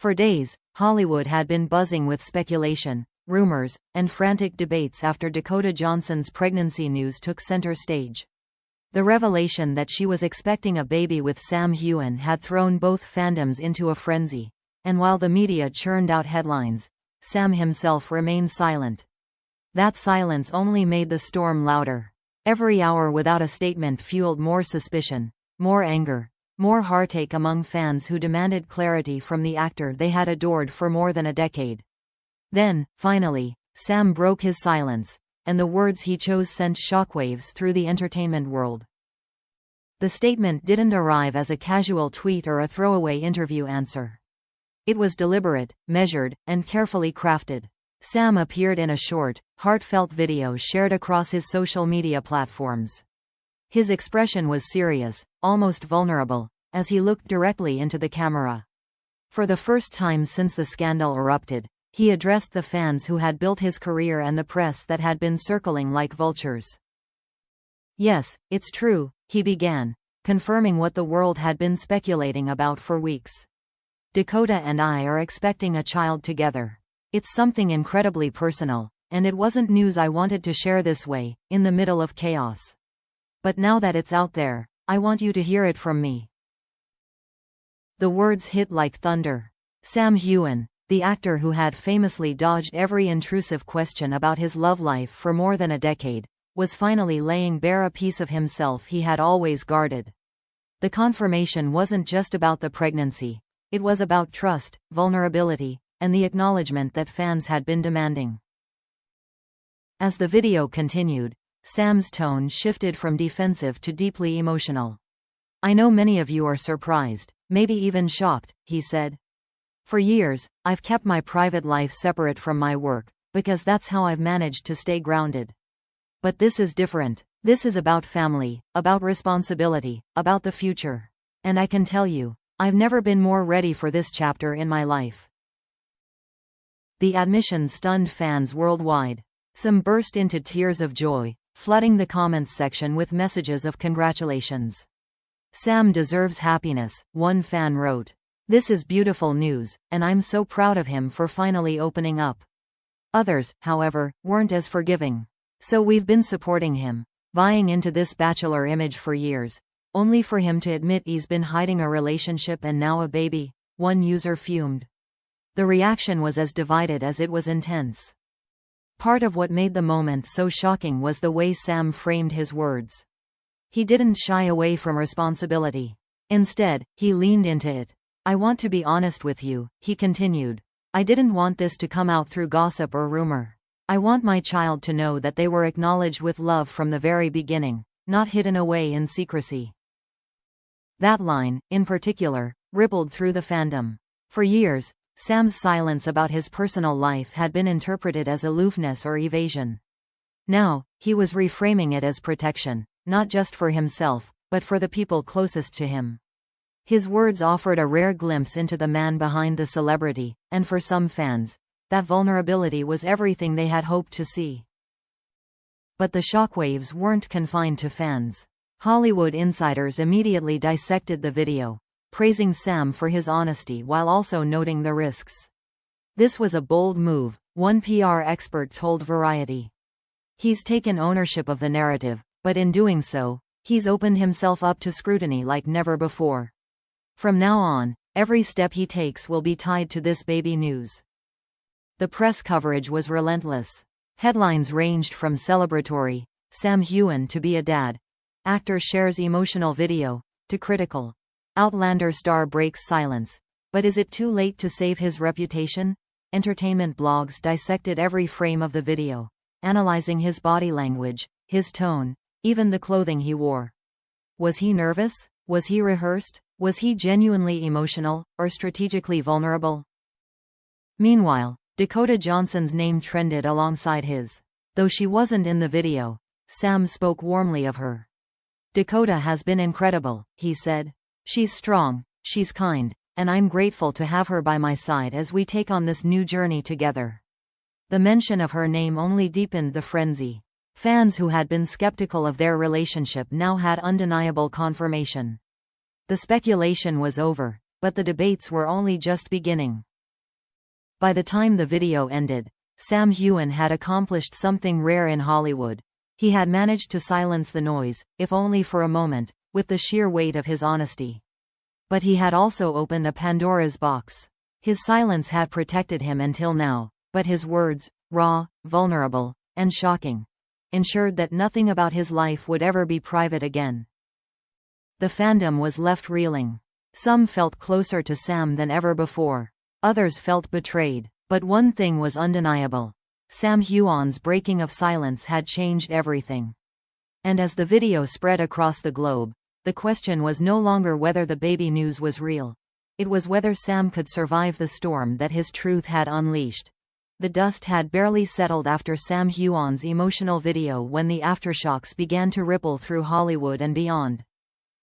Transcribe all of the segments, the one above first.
For days, Hollywood had been buzzing with speculation, rumors, and frantic debates after Dakota Johnson's pregnancy news took center stage. The revelation that she was expecting a baby with Sam Heughan had thrown both fandoms into a frenzy, and while the media churned out headlines, Sam himself remained silent. That silence only made the storm louder. Every hour without a statement fueled more suspicion, more anger, more heartache among fans who demanded clarity from the actor they had adored for more than a decade. Then, finally, Sam broke his silence, and the words he chose sent shockwaves through the entertainment world. The statement didn't arrive as a casual tweet or a throwaway interview answer. It was deliberate, measured, and carefully crafted. Sam appeared in a short, heartfelt video shared across his social media platforms. His expression was serious, almost vulnerable, as he looked directly into the camera. For the first time since the scandal erupted, he addressed the fans who had built his career and the press that had been circling like vultures. "Yes, it's true," he began, confirming what the world had been speculating about for weeks. "Dakota and I are expecting a child together. It's something incredibly personal, and it wasn't news I wanted to share this way, in the middle of chaos. But now that it's out there, I want you to hear it from me." The words hit like thunder. Sam Heughan, the actor who had famously dodged every intrusive question about his love life for more than a decade, was finally laying bare a piece of himself he had always guarded. The confirmation wasn't just about the pregnancy, it was about trust, vulnerability, and the acknowledgement that fans had been demanding. As the video continued, Sam's tone shifted from defensive to deeply emotional. "I know many of you are surprised, maybe even shocked," he said. "For years, I've kept my private life separate from my work, because that's how I've managed to stay grounded. But this is different. This is about family, about responsibility, about the future. And I can tell you, I've never been more ready for this chapter in my life." The admission stunned fans worldwide. Some burst into tears of joy, flooding the comments section with messages of congratulations. "Sam deserves happiness," one fan wrote. "This is beautiful news, and I'm so proud of him for finally opening up." Others, however, weren't as forgiving. "So we've been supporting him, buying into this bachelor image for years, only for him to admit he's been hiding a relationship and now a baby," one user fumed. The reaction was as divided as it was intense. Part of what made the moment so shocking was the way Sam framed his words. He didn't shy away from responsibility. Instead, he leaned into it. "I want to be honest with you," he continued. "I didn't want this to come out through gossip or rumor. I want my child to know that they were acknowledged with love from the very beginning, not hidden away in secrecy." That line, in particular, rippled through the fandom. For years, Sam's silence about his personal life had been interpreted as aloofness or evasion. Now, he was reframing it as protection, not just for himself, but for the people closest to him. His words offered a rare glimpse into the man behind the celebrity, and for some fans, that vulnerability was everything they had hoped to see. But the shockwaves weren't confined to fans. Hollywood insiders immediately dissected the video, praising Sam for his honesty while also noting the risks. "This was a bold move," one PR expert told Variety. "He's taken ownership of the narrative, but in doing so, he's opened himself up to scrutiny like never before. From now on, every step he takes will be tied to this baby news." The press coverage was relentless. Headlines ranged from celebratory, "Sam Heughan to be a dad," "Actor shares emotional video," to critical, "Outlander star breaks silence, but is it too late to save his reputation?" Entertainment blogs dissected every frame of the video, analyzing his body language, his tone, even the clothing he wore. Was he nervous? Was he rehearsed? Was he genuinely emotional, or strategically vulnerable? Meanwhile, Dakota Johnson's name trended alongside his. Though she wasn't in the video, Sam spoke warmly of her. "Dakota has been incredible," he said. "She's strong, she's kind, and I'm grateful to have her by my side as we take on this new journey together." The mention of her name only deepened the frenzy. Fans who had been skeptical of their relationship now had undeniable confirmation. The speculation was over, but the debates were only just beginning. By the time the video ended, Sam Heughan had accomplished something rare in Hollywood. He had managed to silence the noise, if only for a moment, with the sheer weight of his honesty. But he had also opened a Pandora's box. His silence had protected him until now, but his words, raw, vulnerable, and shocking, ensured that nothing about his life would ever be private again. The fandom was left reeling. Some felt closer to Sam than ever before. Others felt betrayed. But one thing was undeniable. Sam Heughan's breaking of silence had changed everything. And as the video spread across the globe, the question was no longer whether the baby news was real. It was whether Sam could survive the storm that his truth had unleashed. The dust had barely settled after Sam Heughan's emotional video when the aftershocks began to ripple through Hollywood and beyond.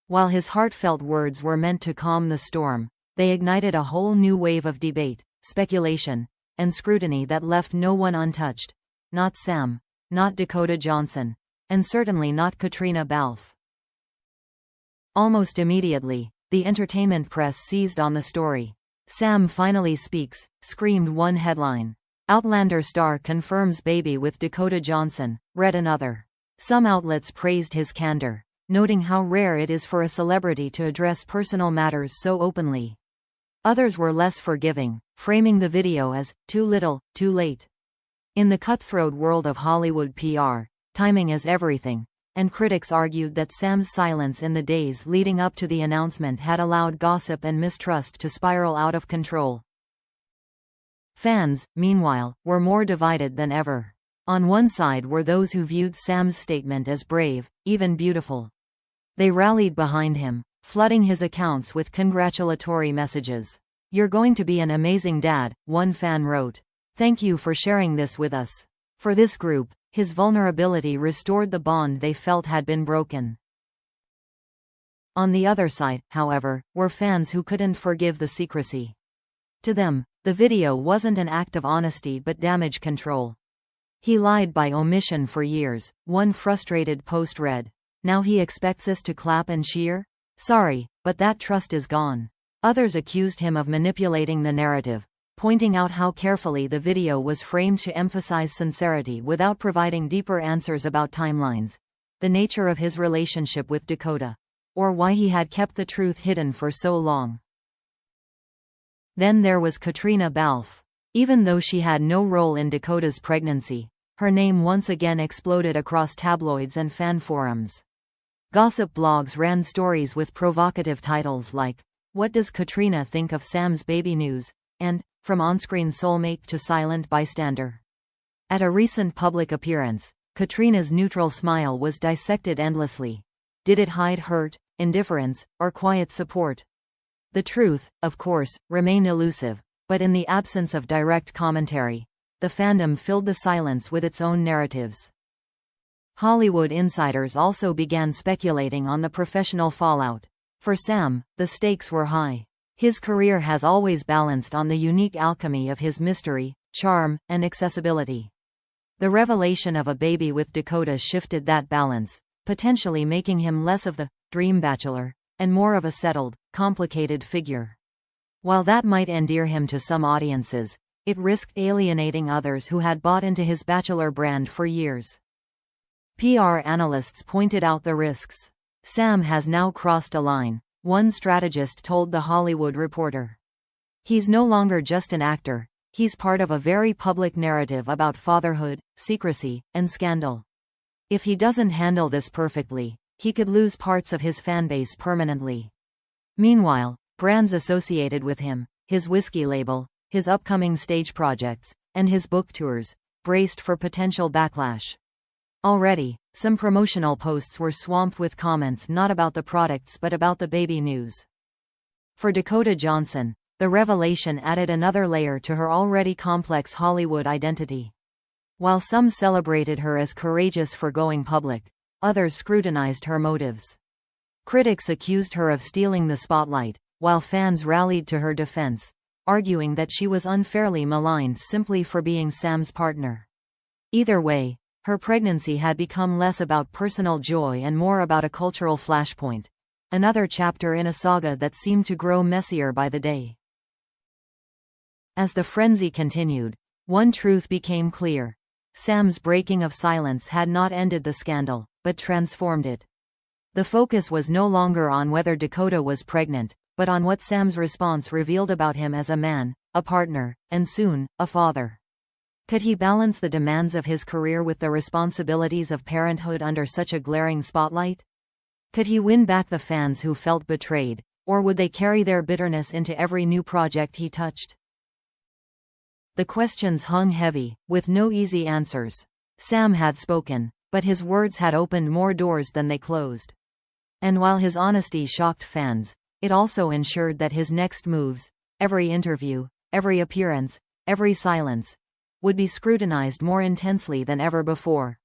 While his heartfelt words were meant to calm the storm, they ignited a whole new wave of debate, speculation, and scrutiny that left no one untouched. Not Sam, not Dakota Johnson, and certainly not Katrina Balfe. Almost immediately, the entertainment press seized on the story. "Sam finally speaks," screamed one headline. "Outlander star confirms baby with Dakota Johnson," read another. Some outlets praised his candor, noting how rare it is for a celebrity to address personal matters so openly. Others were less forgiving, framing the video as too little, too late. In the cutthroat world of Hollywood PR, timing is everything, and critics argued that Sam's silence in the days leading up to the announcement had allowed gossip and mistrust to spiral out of control. Fans, meanwhile, were more divided than ever. On one side were those who viewed Sam's statement as brave, even beautiful. They rallied behind him, flooding his accounts with congratulatory messages. "You're going to be an amazing dad," one fan wrote. "Thank you for sharing this with us." For this group, his vulnerability restored the bond they felt had been broken. On the other side, however, were fans who couldn't forgive the secrecy. To them, the video wasn't an act of honesty but damage control. "He lied by omission for years," one frustrated post read. "Now he expects us to clap and cheer? Sorry, but that trust is gone." Others accused him of manipulating the narrative, pointing out how carefully the video was framed to emphasize sincerity without providing deeper answers about timelines, the nature of his relationship with Dakota, or why he had kept the truth hidden for so long. Then there was Katrina Balfe. Even though she had no role in Dakota's pregnancy, her name once again exploded across tabloids and fan forums. Gossip blogs ran stories with provocative titles like, "What does Katrina think of Sam's baby news?" and "From on-screen soulmate to silent bystander." At a recent public appearance, Katrina's neutral smile was dissected endlessly. Did it hide hurt, indifference, or quiet support? The truth, of course, remained elusive, but in the absence of direct commentary, the fandom filled the silence with its own narratives. Hollywood insiders also began speculating on the professional fallout. For Sam, the stakes were high. His career has always balanced on the unique alchemy of his mystery, charm, and accessibility. The revelation of a baby with Dakota shifted that balance, potentially making him less of the dream bachelor, and more of a settled, complicated figure. While that might endear him to some audiences, it risked alienating others who had bought into his bachelor brand for years. PR analysts pointed out the risks. "Sam has now crossed a line," one strategist told The Hollywood Reporter. "He's no longer just an actor, he's part of a very public narrative about fatherhood, secrecy, and scandal. If he doesn't handle this perfectly, he could lose parts of his fanbase permanently." Meanwhile, brands associated with him, his whiskey label, his upcoming stage projects, and his book tours, braced for potential backlash. Already, some promotional posts were swamped with comments not about the products but about the baby news. For Dakota Johnson, the revelation added another layer to her already complex Hollywood identity. While some celebrated her as courageous for going public, others scrutinized her motives. Critics accused her of stealing the spotlight, while fans rallied to her defense, arguing that she was unfairly maligned simply for being Sam's partner. Either way, her pregnancy had become less about personal joy and more about a cultural flashpoint, another chapter in a saga that seemed to grow messier by the day. As the frenzy continued, one truth became clear. Sam's breaking of silence had not ended the scandal, but transformed it. The focus was no longer on whether Dakota was pregnant, but on what Sam's response revealed about him as a man, a partner, and soon, a father. Could he balance the demands of his career with the responsibilities of parenthood under such a glaring spotlight? Could he win back the fans who felt betrayed, or would they carry their bitterness into every new project he touched? The questions hung heavy, with no easy answers. Sam had spoken, but his words had opened more doors than they closed. And while his honesty shocked fans, it also ensured that his next moves, every interview, every appearance, every silence, would be scrutinized more intensely than ever before.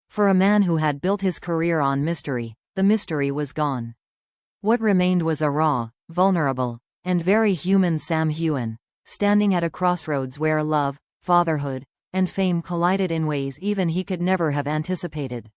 For a man who had built his career on mystery, the mystery was gone. What remained was a raw, vulnerable, and very human Sam Heughan, standing at a crossroads where love, fatherhood, and fame collided in ways even he could never have anticipated.